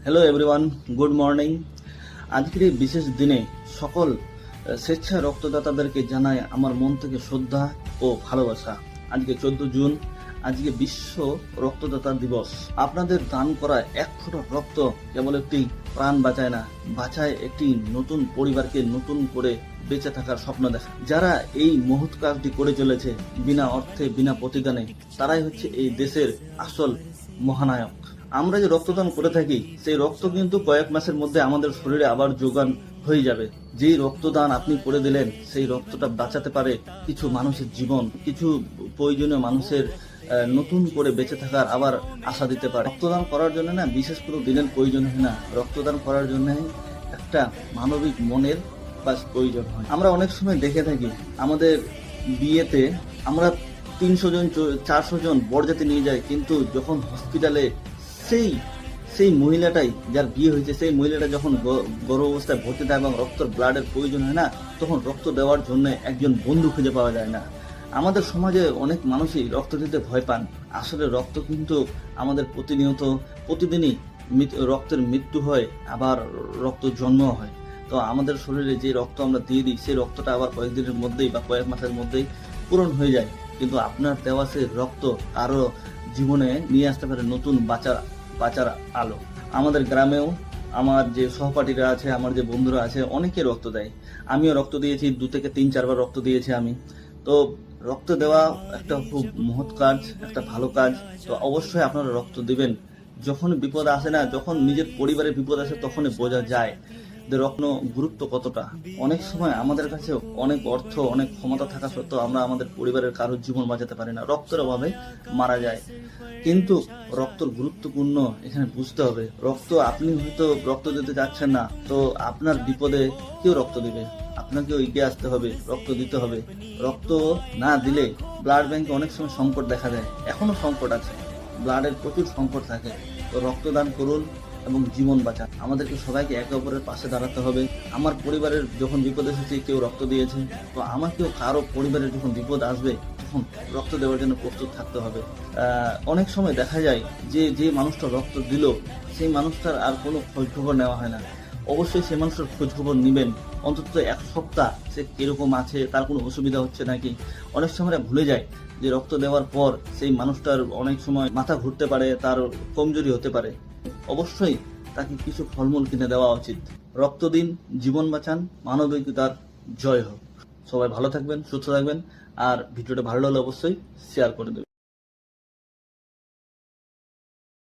Hello everyone, good morning. আজকের এই বিশেষ দিনে সকল স্বেচ্ছা রক্তদাতাদেরকে জানাই আমার মন থেকে শ্রদ্ধা ও ভালোবাসা। আজকে 14 জুন, আজকে বিশ্ব রক্তদাতা দিবস। আপনাদের দান করা এক ফোঁটা রক্ত কেবল একটি প্রাণ বাঁচায় না, বাঁচায় একটি নতুন পরিবারকে নতুন করে বেঁচে থাকার স্বপ্ন দেখা। যারা এই মহৎ কাজটি করে চলেছে বিনা অর্থে, বিনা প্রতিদানে, তারাই হচ্ছে এই দেশের আসল মহানায়ক। আমরা যে রক্তদান করে থাকি সেই রক্ত কিন্তু কয়েক মাসের মধ্যে আমাদের শরীরে আবার যোগান হয়ে যাবে। যেই রক্তদান আপনি করে দিলেন সেই রক্তটা বাঁচাতে পারে কিছু মানুষের জীবন, কিছু প্রয়োজনীয় মানুষের নতুন করে বেঁচে থাকার আবার আশা দিতে পারে। রক্তদান করার জন্য না বিশেষ কোনো দিনের প্রয়োজন হয় না, রক্তদান করার জন্য একটা মানবিক মনের বাস প্রয়োজন হয়। আমরা অনেক সময় দেখে থাকি আমাদের বিয়েতে আমরা 300 জন 400 জন বরযাত্রী নিয়ে যায়, কিন্তু যখন হসপিটালে সেই মহিলাটাই যার বিয়ে হয়েছে সেই মহিলাটা যখন গর্ভ অবস্থায় ভর্তি থাকে এবং রক্তের ব্লাডের প্রয়োজন হয় না, তখন রক্ত দেওয়ার জন্য একজন বন্ধু খুঁজে পাওয়া যায় না। আমাদের সমাজে অনেক মানুষই রক্ত দিতে ভয় পান। আসলে রক্ত কিন্তু আমাদের প্রতিদিনই রক্তের মৃত্যু হয়, আবার রক্ত জন্ম হয়। তো আমাদের শরীরে যে রক্ত আমরা দিয়ে দিই সেই রক্তটা আবার কয়েকদিনের মধ্যেই বা কয়েক মাসের মধ্যেই পূরণ হয়ে যায়, কিন্তু আপনার দেওয়া সেই রক্ত আরো জীবনে নিয়ে আসতে পারে নতুন বাঁচার আলো। আমাদের গ্রামেও আমার যে সহপাঠীরা আছে, আমার যে বন্ধুরা আছে, অনেকে রক্ত দেয়। আমিও রক্ত দিয়েছি, 2 থেকে 3-4 বার রক্ত দিয়েছি আমি। তো রক্ত দেওয়া একটা খুব মহৎ কাজ, একটা ভালো কাজ। তো অবশ্যই আপনারা রক্ত দিবেন। যখন বিপদ আসে না, যখন নিজের পরিবারের বিপদ আসে, তখনই বোঝা যায় যে রক্ত গুরুত্ব কতটা। অনেক সময় আমাদের কাছে অনেক অর্থ, অনেক ক্ষমতা থাকা সত্ত্বেও আমরা আমাদের পরিবারের কারোর জীবন বাঁচাতে পারি না, রক্তের অভাবে মারা যায়। কিন্তু রক্তর গুরুত্বপূর্ণ এখানে বুঝতে হবে। রক্ত, আপনি হয়তো রক্ত দিতে যাচ্ছেন না, তো আপনার বিপদে কেউ রক্ত দিবে, আপনাকেও এগিয়ে আসতে হবে, রক্ত দিতে হবে। রক্ত না দিলে ব্লাড ব্যাংকে অনেক সময় সংকট দেখা দেয়, এখনো সংকট আছে, ব্লাডের প্রচুর সংকট থাকে। তো রক্তদান করুন এবং জীবন বাঁচান। আমাদেরকে সবাইকে একে অপরের পাশে দাঁড়াতে হবে। আমার পরিবারের যখন বিপদ এসেছে কেউ রক্ত দিয়েছে, তো আমাকেও কারো পরিবারের যখন বিপদ আসবে তখন রক্ত দেওয়ার জন্য প্রস্তুত থাকতে হবে। অনেক সময় দেখা যায় যে মানুষটা রক্ত দিল সেই মানুষটার আর কোনো খোঁজখবর নেওয়া হয় না। অবশ্যই সেই মানুষটার খোঁজখবর নেবেন, অন্তত 1 সপ্তাহ সে কিরকম আছে, তার কোনো অসুবিধা হচ্ছে নাকি। অনেক সময় ভুলে যায় যে রক্ত দেওয়ার পর সেই মানুষটার অনেক সময় মাথা ঘুরতে পারে, তার কমজোরি হতে পারে। অবশ্যই তাকে কিছু ফলমূল কিনে দেওয়া উচিত। রক্ত দিন, জীবন বাঁচান, মানবিকতার জয় হোক। সবাই ভালো থাকবেন, সুস্থ থাকবেন, আর ভিডিওটা ভালো লাগলে অবশ্যই শেয়ার করে দেবেন।